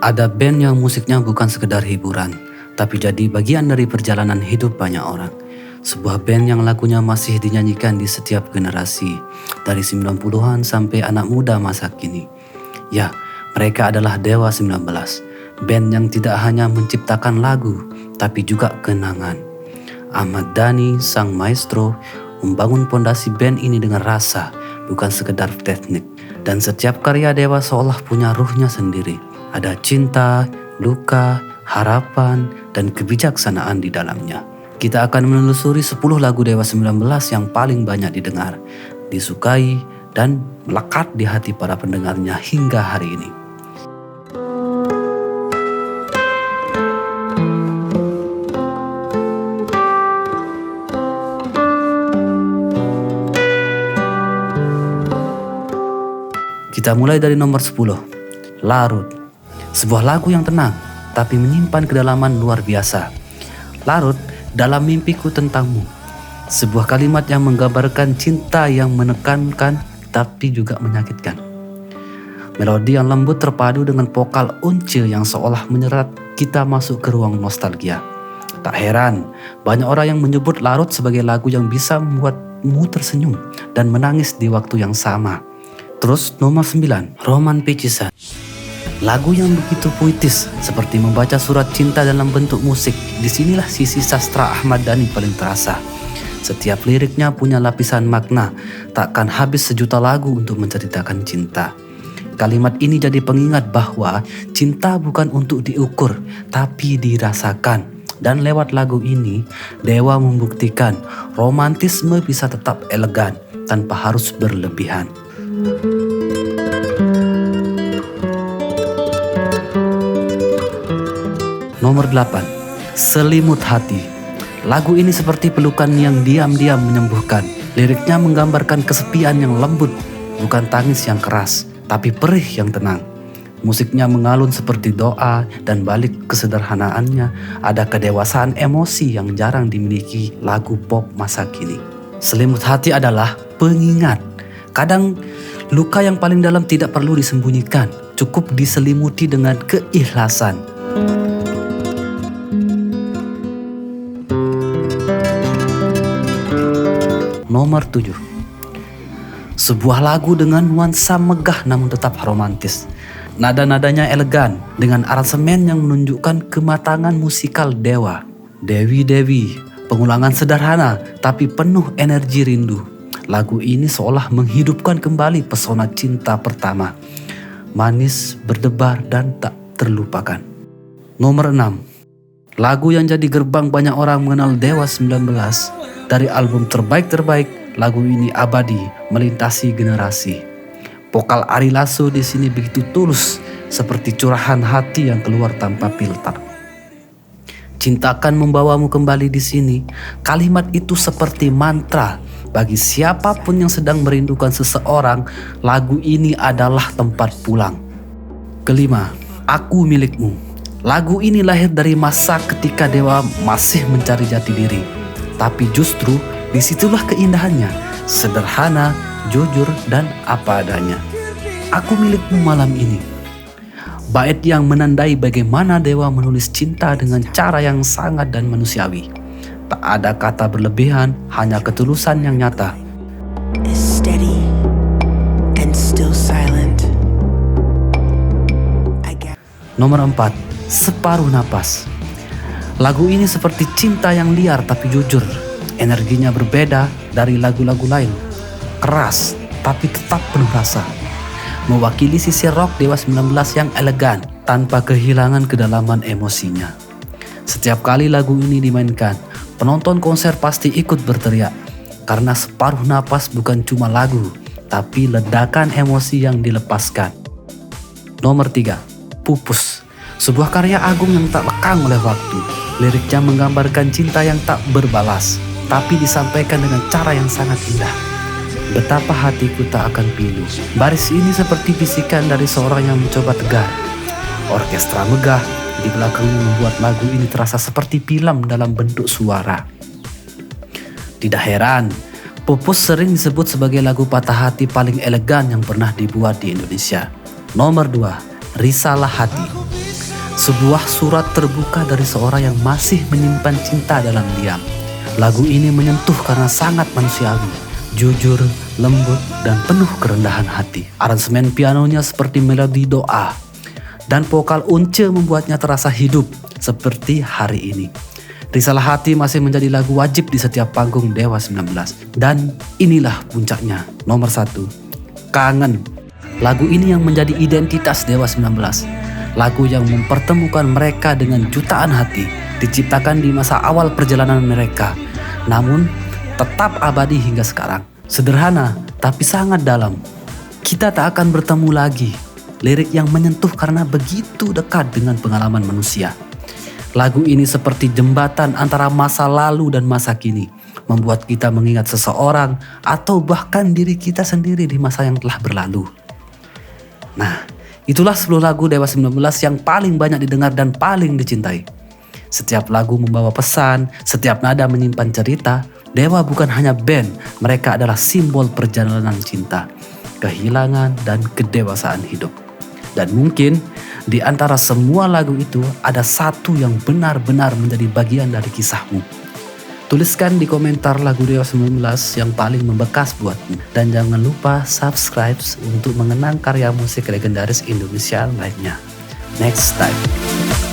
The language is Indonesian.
Ada band yang musiknya bukan sekedar hiburan, tapi jadi bagian dari perjalanan hidup banyak orang. Sebuah band yang lagunya masih dinyanyikan di setiap generasi, dari 90-an sampai anak muda masa kini. Ya, mereka adalah Dewa 19, band yang tidak hanya menciptakan lagu, tapi juga kenangan. Ahmad Dhani, sang maestro, membangun pondasi band ini dengan rasa, bukan sekedar teknik. Dan setiap karya Dewa seolah punya ruhnya sendiri. Ada cinta, luka, harapan, dan kebijaksanaan di dalamnya. Kita akan menelusuri 10 lagu Dewa 19 yang paling banyak didengar, disukai, dan melekat di hati para pendengarnya hingga hari ini. Kita mulai dari nomor 10, Larut. Sebuah lagu yang tenang, tapi menyimpan kedalaman luar biasa. Larut dalam mimpiku tentangmu. Sebuah kalimat yang menggambarkan cinta yang menekankan tapi juga menyakitkan. Melodi yang lembut terpadu dengan vokal unce yang seolah menyerat kita masuk ke ruang nostalgia. Tak heran, banyak orang yang menyebut Larut sebagai lagu yang bisa membuatmu tersenyum dan menangis di waktu yang sama. Terus nomor 9, Roman Picisan. Lagu yang begitu puitis, seperti membaca surat cinta dalam bentuk musik. Disinilah sisi sastra Ahmad Dhani paling terasa. Setiap liriknya punya lapisan makna, takkan habis sejuta lagu untuk menceritakan cinta. Kalimat ini jadi pengingat bahwa cinta bukan untuk diukur, tapi dirasakan. Dan lewat lagu ini, Dewa membuktikan romantisme bisa tetap elegan tanpa harus berlebihan. Nomor 8, Selimut Hati. Lagu ini seperti pelukan yang diam-diam menyembuhkan. Liriknya menggambarkan kesepian yang lembut, bukan tangis yang keras, tapi perih yang tenang. Musiknya mengalun seperti doa, dan balik kesederhanaannya ada kedewasaan emosi yang jarang dimiliki lagu pop masa kini. Selimut Hati adalah pengingat. Kadang luka yang paling dalam tidak perlu disembunyikan, cukup diselimuti dengan keikhlasan. Nomor 7, sebuah lagu dengan nuansa megah namun tetap romantis. Nada-nadanya elegan dengan aransemen yang menunjukkan kematangan musikal Dewa. Dewi-dewi, pengulangan sederhana tapi penuh energi rindu. Lagu ini seolah menghidupkan kembali pesona cinta pertama. Manis, berdebar, dan tak terlupakan. Nomor 6, lagu yang jadi gerbang banyak orang mengenal Dewa 19. Dari album terbaik, lagu ini abadi, melintasi generasi. Vokal Ari Lasso di sini begitu tulus, seperti curahan hati yang keluar tanpa filter. Cinta akan membawamu kembali di sini. Kalimat itu seperti mantra bagi siapapun yang sedang merindukan seseorang. Lagu ini adalah tempat pulang. Kelima, Aku Milikmu. Lagu ini lahir dari masa ketika Dewa masih mencari jati diri. Tapi justru disitulah keindahannya, sederhana, jujur, dan apa adanya. Aku milikmu malam ini. Bait yang menandai bagaimana Dewa menulis cinta dengan cara yang sangat dan manusiawi. Tak ada kata berlebihan, hanya ketulusan yang nyata. Steady and still silent. Nomor 4, Separuh Napas. Lagu ini seperti cinta yang liar tapi jujur. Energinya berbeda dari lagu-lagu lain. Keras tapi tetap penuh rasa. Mewakili sisi rock Dewa 19 yang elegan tanpa kehilangan kedalaman emosinya. Setiap kali lagu ini dimainkan, penonton konser pasti ikut berteriak. Karena Separuh Napas bukan cuma lagu, tapi ledakan emosi yang dilepaskan. Nomor 3, Pupus. Sebuah karya agung yang tak lekang oleh waktu. Liriknya menggambarkan cinta yang tak berbalas, tapi disampaikan dengan cara yang sangat indah. Betapa hatiku tak akan pilu. Baris ini seperti bisikan dari seorang yang mencoba tegar. Orkestra megah di belakangnya membuat lagu ini terasa seperti film dalam bentuk suara. Tidak heran, Pupus sering disebut sebagai lagu patah hati paling elegan yang pernah dibuat di Indonesia. Nomor 2, Risalah Hati. sebuah surat terbuka dari seorang yang masih menyimpan cinta dalam diam. Lagu ini menyentuh karena sangat manusiawi, jujur, lembut, dan penuh kerendahan hati. Aransemen pianonya seperti melodi doa, dan vokal Once membuatnya terasa hidup seperti hari ini. Risalah Hati masih menjadi lagu wajib di setiap panggung Dewa 19. Dan inilah puncaknya, nomor 1, Kangen. Lagu ini yang menjadi identitas Dewa 19. Lagu yang mempertemukan mereka dengan jutaan hati, diciptakan di masa awal perjalanan mereka, namun tetap abadi hingga sekarang. Sederhana tapi sangat dalam. Kita tak akan bertemu lagi. Lirik yang menyentuh karena begitu dekat dengan pengalaman manusia. Lagu ini seperti jembatan antara masa lalu dan masa kini, membuat kita mengingat seseorang atau bahkan diri kita sendiri di masa yang telah berlalu. Nah, itulah 10 lagu Dewa 19 yang paling banyak didengar dan paling dicintai. Setiap lagu membawa pesan, setiap nada menyimpan cerita. Dewa bukan hanya band, mereka adalah simbol perjalanan cinta, kehilangan, dan kedewasaan hidup. Dan mungkin di antara semua lagu itu ada satu yang benar-benar menjadi bagian dari kisahmu. Tuliskan di komentar lagu Dewa 19 yang paling membekas buatmu. Dan jangan lupa subscribe untuk mengenang karya musik legendaris Indonesia lainnya. Next time.